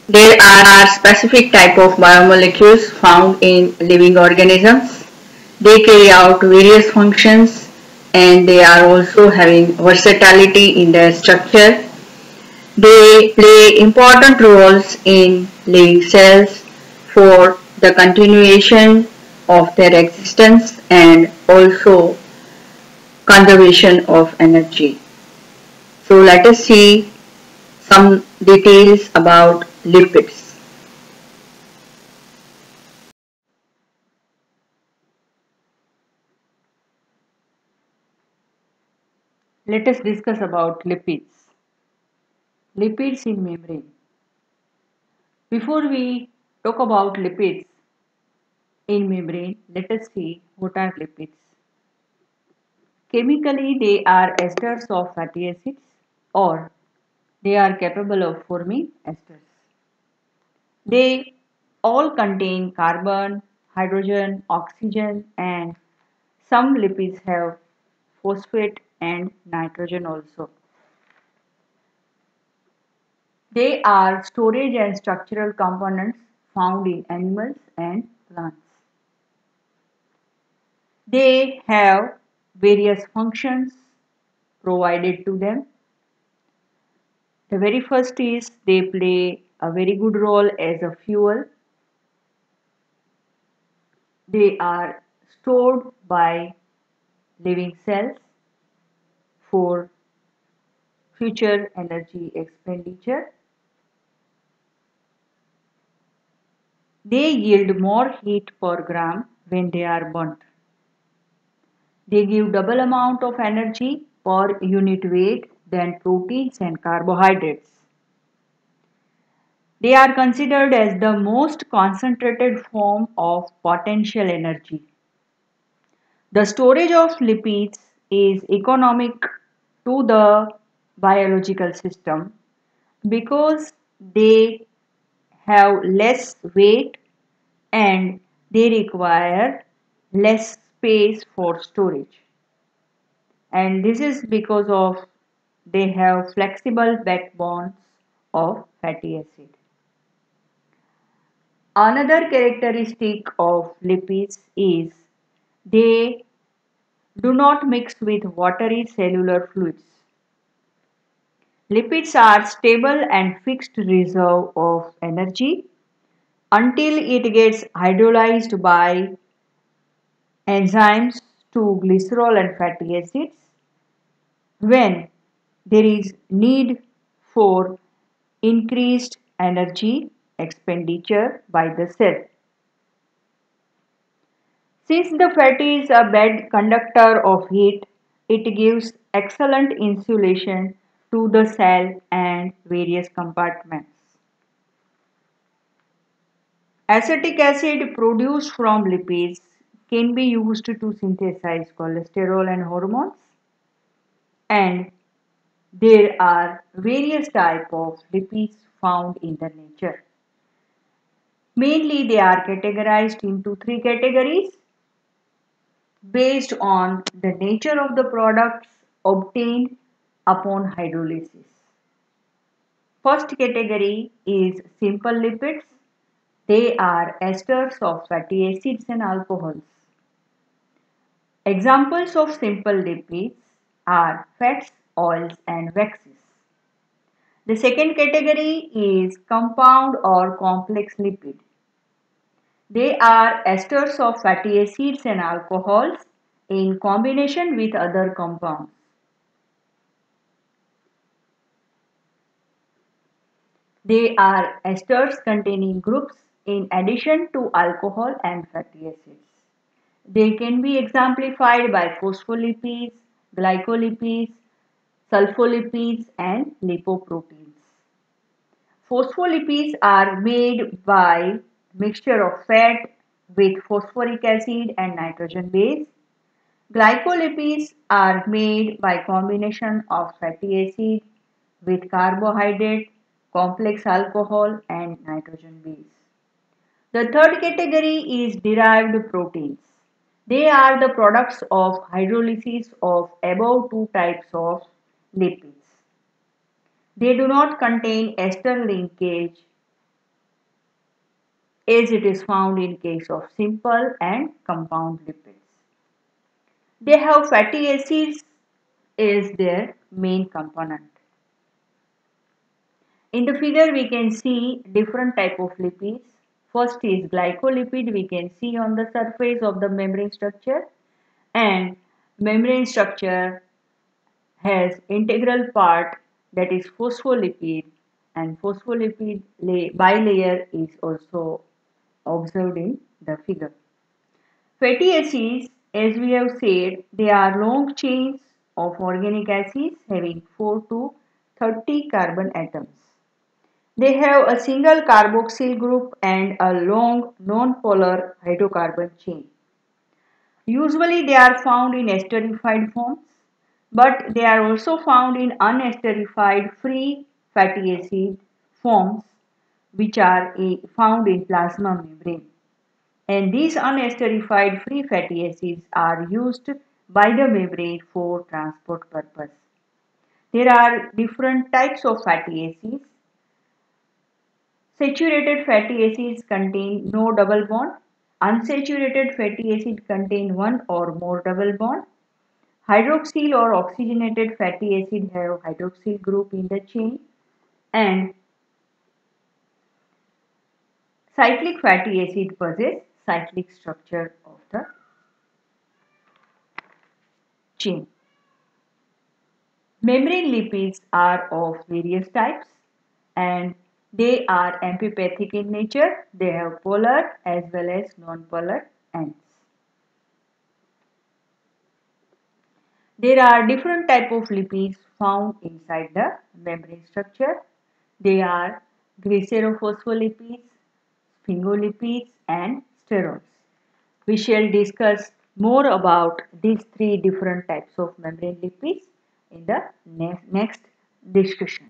There are specific type of biomolecules found in living organisms. They carry out various functions and they are also having versatility in their structure. They play important roles in living cells for the continuation of their existence and also conservation of energy. So let us see some details about lipids. Let us discuss about lipids. Lipids in membrane. Before we talk about lipids in membrane, let us see what are lipids. Chemically, they are esters of fatty acids or they are capable of forming esters. They all contain carbon, hydrogen, oxygen, and some lipids have phosphate and nitrogen also. They are storage and structural components found in animals and plants. They have various functions provided to them. The very first is they play a very good role as a fuel. They are stored by living cells for future energy expenditure. They yield more heat per gram when they are burnt. They give double amount of energy per unit weight than proteins and carbohydrates. They are considered as the most concentrated form of potential energy. The storage of lipids is economic to the biological system because they have less weight and they require less space for storage. And this is because of they have flexible backbones of fatty acid. Another characteristic of lipids is they do not mix with watery cellular fluids. Lipids are stable and fixed reserve of energy until it gets hydrolyzed by enzymes to glycerol and fatty acids when there is need for increased energy expenditure by the cell. Since the fat is a bad conductor of heat, it gives excellent insulation to the cell and various compartments. Acetic acid produced from lipids can be used to synthesize cholesterol and hormones, and there are various types of lipids found in the nature. Mainly they are categorized into three categories based on the nature of the products obtained upon hydrolysis. First category is simple lipids. They are esters of fatty acids and alcohols. Examples of simple lipids are fats, oils, and waxes. The second category is compound or complex lipid. They are esters of fatty acids and alcohols in combination with other compounds. They are esters containing groups in addition to alcohol and fatty acids. They can be exemplified by phospholipids, glycolipids, sulfolipids, and lipoproteins. Phospholipids are made by mixture of fat with phosphoric acid and nitrogen base. Glycolipids are made by combination of fatty acid with carbohydrate, complex alcohol and nitrogen base. The third category is derived proteins. They are the products of hydrolysis of above two types of lipids. They do not contain ester linkage as it is found in case of simple and compound lipids. They have fatty acids as their main component. In the figure we can see different type of lipids. First is glycolipid, we can see on the surface of the membrane structure, and membrane structure has integral part, that is phospholipid, and phospholipid bilayer is also observed in the figure. Fatty acids, as we have said, they are long chains of organic acids having 4 to 30 carbon atoms. They have a single carboxyl group and a long non-polar hydrocarbon chain. Usually they are found in esterified forms, but they are also found in unesterified free fatty acid forms, which are found in plasma membrane. And these unesterified free fatty acids are used by the membrane for transport purpose. There are different types of fatty acids. Saturated fatty acids contain no double bond. Unsaturated fatty acids contain one or more double bond. Hydroxyl or oxygenated fatty acid have hydroxyl group in the chain, and cyclic fatty acid possess cyclic structure of the chain. Membrane lipids are of various types and they are amphipathic in nature. They have polar as well as non-polar ends. There are different types of lipids found inside the membrane structure. They are glycerophospholipids, sphingolipids and sterols. We shall discuss more about these three different types of membrane lipids in the next discussion.